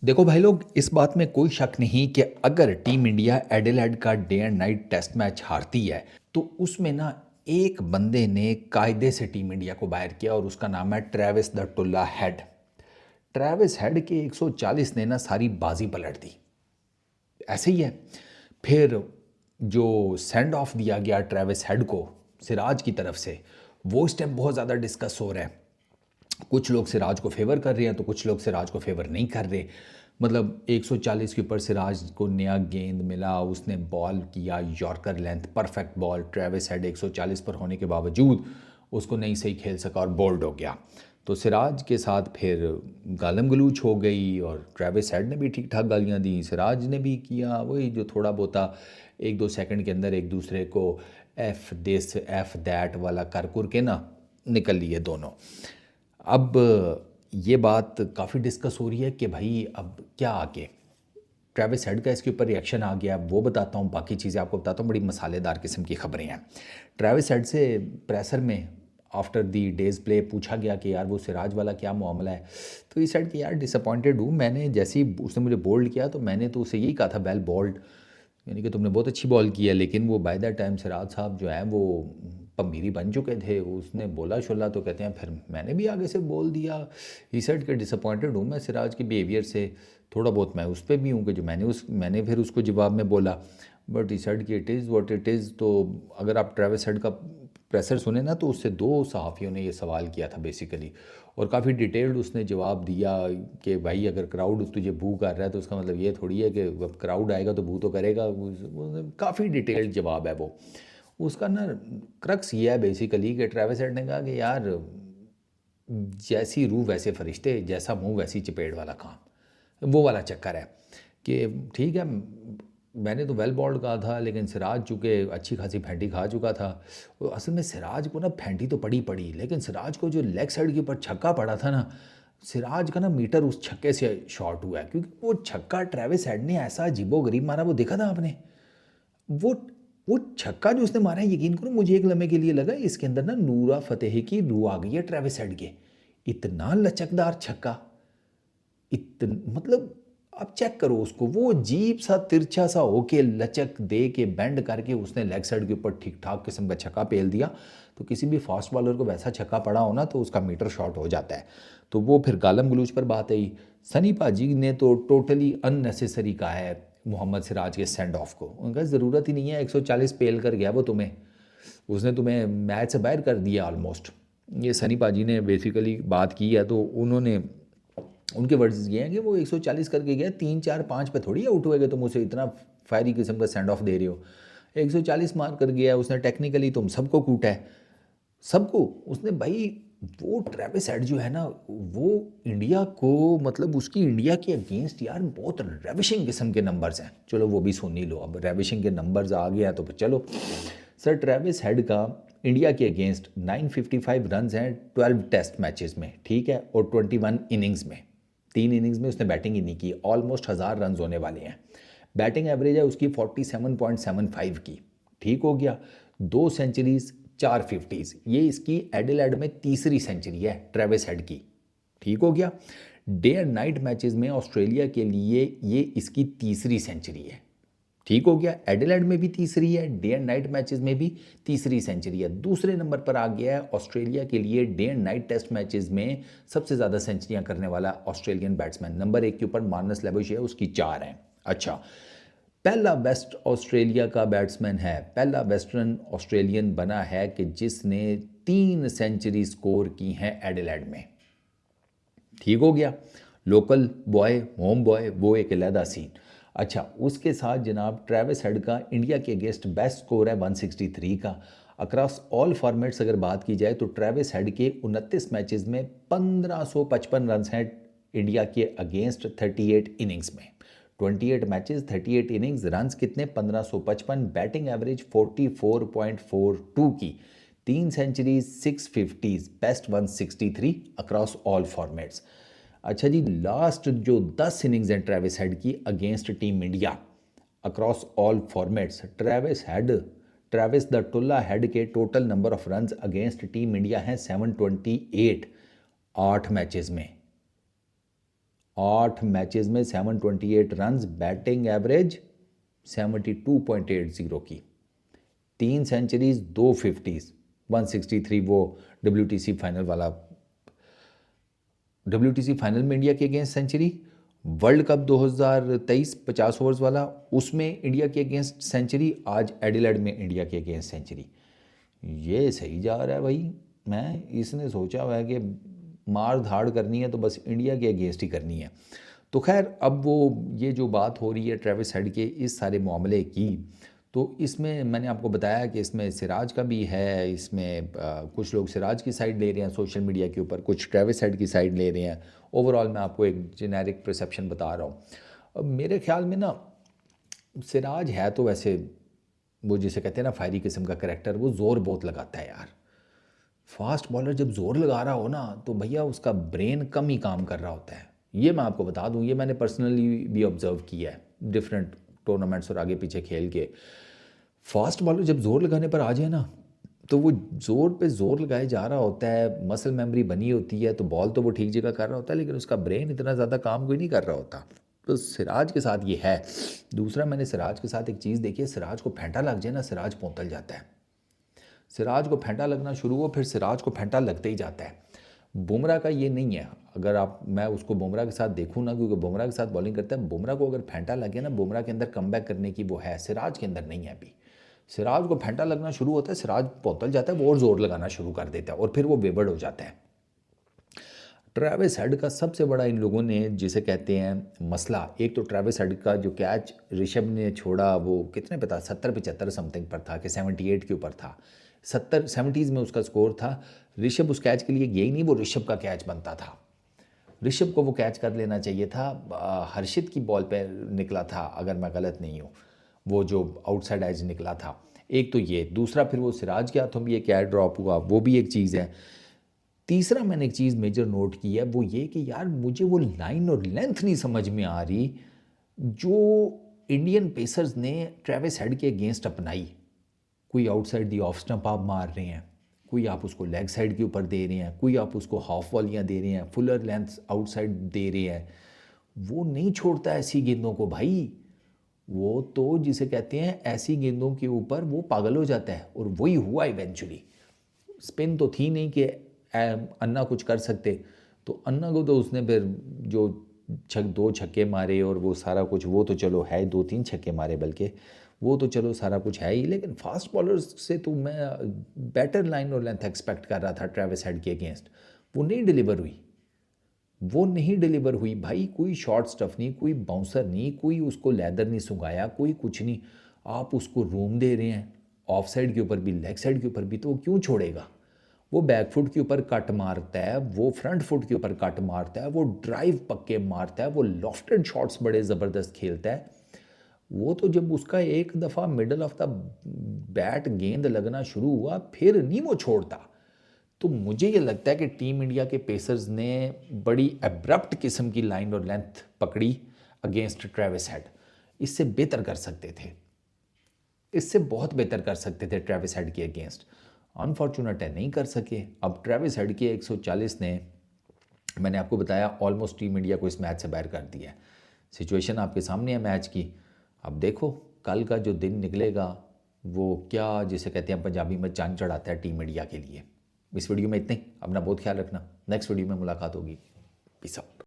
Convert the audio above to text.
देखो भाई लोग, इस बात में कोई शक नहीं कि अगर टीम इंडिया एडिलेड का day and night test match हारती है तो उसमें ना एक बंदे ने कायदे से टीम इंडिया को बाहर किया और उसका नाम है ट्रेविस द टुल्ला हेड। ट्रेविस हेड के 140 ने ना सारी बाजी पलट दी। ऐसे ही है। फिर जो सेंड ऑफ दिया गया ट्रेविस हेड को सिराज की तरफ से, वो इस टाइम बहुत ज़्यादा डिस्कस हो रहा है। कुछ लोग सिराज को फेवर कर रहे हैं तो कुछ लोग सिराज को फेवर नहीं कर रहे। मतलब 140 के ऊपर सिराज को नया गेंद मिला, उसने बॉल किया yorker length perfect ball. Travis head 140 पर होने के बावजूद उसको नहीं सही खेल सका और बोल्ड हो गया। तो सिराज के साथ फिर गालम गलूच हो गई और ट्रेविस हेड ने भी ठीक ठाक गालियाँ दी, सिराज ने भी किया वही जो थोड़ा बहुता 1-2 सेकंड के अंदर एक दूसरे को एफ दिस एफ दैट वाला कर कुर के ना निकल लिए दोनों। अब ये बात काफ़ी डिस्कस हो रही है कि भाई अब क्या आगे। ट्रेविस हेड का इसके ऊपर रिएक्शन आ गया, वो बताता हूँ, बाकी चीज़ें आपको बताता हूँ। बड़ी मसालेदार किस्म की खबरें हैं। ट्रेविस हेड से प्रेसर में आफ्टर दी डेज प्ले पूछा गया कि यार वो सिराज वाला क्या मामला है। तो इस साइड कि यार डिसअपॉइंटेड हूँ, मैंने जैसे ही उसने मुझे बोल्ड किया तो मैंने तो उसे यही कहा था वेल बॉल्ड, यानी कि तुमने बहुत अच्छी बॉल की है। लेकिन वो बाय द टाइम सिराज साहब जो हैं वो पम्मीरी बन चुके थे, उसने बोला शोला तो कहते हैं फिर मैंने भी आगे से बोल दिया। ही सेड के डिसअपॉइंटेड हूँ मैं सिराज के बिहेवियर से, थोड़ा बहुत मैं उस पर भी हूँ कि जो मैंने फिर उसको जवाब में बोला। बट ही सेड कि it is what it is. तो अगर आप ट्रेविस हेड का प्रेशर सुने ना तो उससे दो सहाफ़ियों ने ये सवाल किया था बेसिकली, और काफ़ी डिटेल्ड उसने जवाब दिया कि भाई अगर क्राउड तुझे बू कर रहा है तो उसका मतलब ये थोड़ी है कि अब क्राउड आएगा तो बू तो करेगा। काफ़ी डिटेल्ड जवाब है वो उसका ना। क्रक्स ये है बेसिकली कि ट्रेविस हेड ने कहा कि यार जैसी रूह वैसे फरिश्ते, जैसा मुंह वैसी चपेट वाला काम, वो वाला चक्कर है कि ठीक है मैंने तो वेल बॉल्ड कहा था लेकिन सिराज चूँकि अच्छी खासी फेंटी खा चुका था। वो असल में सिराज को ना फेंटी तो पड़ी पड़ी, लेकिन सिराज को जो लेग साइड के ऊपर छक्का पड़ा था ना, सिराज का ना मीटर उस छक्के से शॉर्ट हुआ है, क्योंकि वो छक्का ट्रेविस हेड ने ऐसा अजीबोगरीब मारा, वो देखा था आपने। वो वो छक्का जो उसने मारा है, यकीन करो मुझे एक लम्हे के लिए लगा इसके अंदर ना नूरा फतेही की रूह आ गई है ट्रेविस हेड के। इतना लचकदार छक्का, मतलब आप चेक करो उसको, वो अजीब सा तिरछा सा होके लचक दे के बेंड करके उसने लेग साइड के ऊपर ठीक ठाक किस्म का छक्का पेल दिया। तो किसी भी फास्ट बॉलर को वैसा छक्का पड़ा हो ना तो उसका मीटर शॉर्ट हो जाता है। तो वो फिर गालम गलूच पर बात आई। सनी पाजी ने तो टोटली अननेसेसरी कहा है मोहम्मद सिराज के सेंड ऑफ को, उनका ज़रूरत ही नहीं है, 140 पेल कर गया वो तुम्हें, उसने तुम्हें मैच से बाहर कर दिया ऑलमोस्ट। ये सनी पाजी ने बेसिकली बात की है, तो उन्होंने उनके वर्ड्स ये हैं कि वो 140 करके गया, 3-4-5 पे थोड़ी आउट हुएगा, तुम उसे इतना फायरी किस्म का सेंड ऑफ दे रहे हो। 140 मार कर गया उसने, टेक्निकली तुम सबको कूटा है, सबको उसने भाई। वो ट्रेविस हेड जो है ना, वो इंडिया को, मतलब उसकी इंडिया के अगेंस्ट यार बहुत रेविशिंग किस्म के नंबर्स हैं। चलो वो भी सुन ही लो, अब रेविशिंग के नंबर्स आ गया तो फिर चलो। सर ट्रेविस हेड का इंडिया के अगेंस्ट 955 रन हैं 12 टेस्ट मैचेस में, ठीक है, और 21 इनिंग्स में। 3 इनिंग्स में उसने बैटिंग ही नहीं की, ऑलमोस्ट 1000 रन होने वाले हैं। बैटिंग एवरेज है उसकी 47.75 की, ठीक हो गया। 2 सेंचुरीज 4 50s, ये इसकी एडिलेड में तीसरी सेंचुरी है ट्रेविस हेड की, ठीक हो गया। डे एंड नाइट मैचेस में ऑस्ट्रेलिया के लिए ये इसकी तीसरी सेंचुरी है, ठीक हो गया। एडिलेड में भी तीसरी है, डे एंड नाइट मैचेस में भी तीसरी सेंचुरी है। दूसरे नंबर पर आ गया है ऑस्ट्रेलिया के लिए day and night test matches में सबसे ज़्यादा सेंचुरियां करने वाला ऑस्ट्रेलियन बैट्समैन। नंबर 1 के ऊपर मार्नस लेबुश है, उसकी 4 हैं। अच्छा, पहला वेस्ट ऑस्ट्रेलिया का बैट्समैन है, पहला वेस्टर्न ऑस्ट्रेलियन बना है कि जिसने 3 सेंचुरी स्कोर की हैं एडिलेड में, ठीक हो गया। लोकल बॉय, होम बॉय, वो एक अलहदा सीन। अच्छा, उसके साथ जनाब ट्रेविस हेड का इंडिया के अगेंस्ट बेस्ट स्कोर है 163 का। अक्रॉस ऑल फॉर्मेट्स अगर बात की जाए तो ट्रेविस हेड के 29 मैचेस में 1555 रन हैं इंडिया के अगेंस्ट 38 इनिंग्स में। 28 मैचेस 38 इनिंग्स, रन्स कितने 1555, बैटिंग एवरेज 44.42 की, 3 centuries 650s, best 163 across all formats. अच्छा जी, लास्ट जो 10 इनिंग्स हैं ट्रेविस हेड की against team India across all formats, Travis the टुल्ला हेड के total number of runs against team India हैं 728, 8 मैचेस में। 8 मैचेस में 728 रन्स, बैटिंग एवरेज 72.80 की, 3 सेंचुरीज, 2 फिफ्टीज, 163 वो WTC फाइनल वाला, WTC फाइनल में इंडिया के against century, world cup 2023 50 overs वाला उसमें इंडिया के अगेंस्ट सेंचुरी, आज एडिलेड में इंडिया के अगेंस्ट सेंचुरी। ये सही जा रहा है भाई। मैं इसने सोचा हुआ है कि मार धाड़ करनी है तो बस इंडिया के अगेंस्ट ही करनी है। तो खैर अब वो ये जो बात हो रही है ट्रेविस हेड के इस सारे मामले की, तो इसमें मैंने आपको बताया कि इसमें सिराज का भी है, इसमें कुछ लोग सिराज की साइड ले रहे हैं सोशल मीडिया के ऊपर, कुछ ट्रेविस हेड की साइड ले रहे हैं। ओवरऑल मैं आपको एक जेनेरिक परसेप्शन बता रहा हूँ। अब मेरे ख्याल में ना सिराज है तो वैसे वो जिसे कहते हैं ना फायरी किस्म का करैक्टर, वो ज़ोर बहुत लगाता है यार। फास्ट बॉलर जब ज़ोर लगा रहा हो ना तो भैया उसका ब्रेन कम ही काम कर रहा होता है। ये मैं आपको बता दूं, ये मैंने पर्सनली भी ऑब्जर्व किया है डिफरेंट टूर्नामेंट्स और आगे पीछे खेल के। फास्ट बॉलर जब ज़ोर लगाने पर आ जाए ना तो वो ज़ोर पे ज़ोर लगाए जा रहा होता है, मसल मेमोरी बनी होती है, तो बॉल तो वो ठीक जगह कर रहा होता है, लेकिन उसका ब्रेन इतना ज़्यादा काम कोई नहीं कर रहा होता। तो सिराज के साथ ये है। दूसरा मैंने सिराज के साथ एक चीज़ देखी है, सिराज को फेंटा लग जाए ना सिराज पोंतल जाता है। सिराज को फेंटा लगना शुरू हो फिर सिराज को फेंटा लगते ही जाता है। बुमराह का ये नहीं है। अगर आप मैं उसको बुमराह के साथ देखूँ ना, क्योंकि बुमराह के साथ बॉलिंग करता है, बुमराह को अगर फेंटा लगे ना, बुमराह के अंदर कमबैक करने की वो है, सिराज के अंदर नहीं है अभी। सिराज को फेंटा लगना शुरू होता है, सिराज पोतल जाता है, वो और ज़ोर लगाना शुरू कर देता है और फिर वो बेबड़ हो जाता है। ट्रेविस हेड का सबसे बड़ा इन लोगों ने जिसे कहते हैं मसला, एक तो ट्रेविस हेड का जो कैच ऋषभ ने छोड़ा वो कितने पे था, 70-75 समथिंग पर था कि 78 के ऊपर था, 70s में उसका स्कोर था। ऋषभ उस कैच के लिए यही नहीं, वो ऋषभ का कैच बनता था, ऋषभ को वो कैच कर लेना चाहिए था। हर्षित की बॉल पे निकला था अगर मैं गलत नहीं हूँ, वो जो आउटसाइड एज निकला था। एक तो ये, दूसरा फिर वो सिराज के हाथों भी एक कैच ड्रॉप हुआ, वो भी एक चीज़ है। तीसरा मैंने एक चीज़ मेजर नोट की है, वो ये कि यार मुझे वो लाइन और लेंथ नहीं समझ में आ रही जो इंडियन पेसर्स ने ट्रेविस हेड के अगेंस्ट अपनाई। कोई आउटसाइड दी ऑफ स्टंप आप मार रहे हैं, कोई आप उसको लेग साइड के ऊपर दे रहे हैं, कोई आप उसको हाफ वॉलियाँ दे रहे हैं, फुलर लेंथ आउटसाइड दे रहे हैं। वो नहीं छोड़ता ऐसी गेंदों को भाई, वो तो जिसे कहते हैं ऐसी गेंदों के ऊपर वो पागल हो जाता है, और वही हुआ इवेंचुअली। स्पिन तो थी नहीं कि अन्ना कुछ कर सकते, तो अन्ना को तो उसने फिर जो 2 छक्के मारे और वो सारा कुछ, वो तो चलो है, 2-3 छक्के मारे बल्कि, वो तो चलो सारा कुछ है ही, लेकिन फास्ट बॉलर्स से तो मैं बेटर लाइन और लेंथ एक्सपेक्ट कर रहा था ट्रेविस हेड के अगेंस्ट। वो नहीं डिलीवर हुई, वो नहीं डिलीवर हुई भाई। कोई शॉर्ट स्टफ नहीं, कोई बाउंसर नहीं, कोई उसको लेदर नहीं सुंघाया, कोई कुछ नहीं। आप उसको रूम दे रहे हैं, ऑफ साइड के ऊपर भी लेग साइड के ऊपर भी, तो वो क्यों छोड़ेगा। वो बैक फुट के ऊपर कट मारता है, वो फ्रंट फुट के ऊपर कट मारता है, वो ड्राइव पक्के मारता है, वो लॉफ्टेड शॉट्स बड़े ज़बरदस्त खेलता है। वो तो जब उसका एक दफ़ा मिडल ऑफ द बैट गेंद लगना शुरू हुआ फिर नहीं वो छोड़ता। तो मुझे ये लगता है कि टीम इंडिया के पेसर्स ने बड़ी एब्रप्ट किस्म की लाइन और लेंथ पकड़ी अगेंस्ट ट्रेविस हेड। इससे बेहतर कर सकते थे, इससे बहुत बेहतर कर सकते थे ट्रेविस हेड के अगेंस्ट। अनफॉर्चुनेट है नहीं कर सके। अब ट्रेविस हेड के 140 ने, मैंने आपको बताया, ऑलमोस्ट टीम इंडिया को इस मैच से बाहर कर दिया है। सिचुएशन आपके सामने है मैच की। अब देखो कल का जो दिन निकलेगा वो क्या जिसे कहते हैं पंजाबी में चांद चढ़ाता है टीम इंडिया के लिए। इस वीडियो में इतने ही। अपना बहुत ख्याल रखना, नेक्स्ट वीडियो में मुलाकात होगी। Peace out.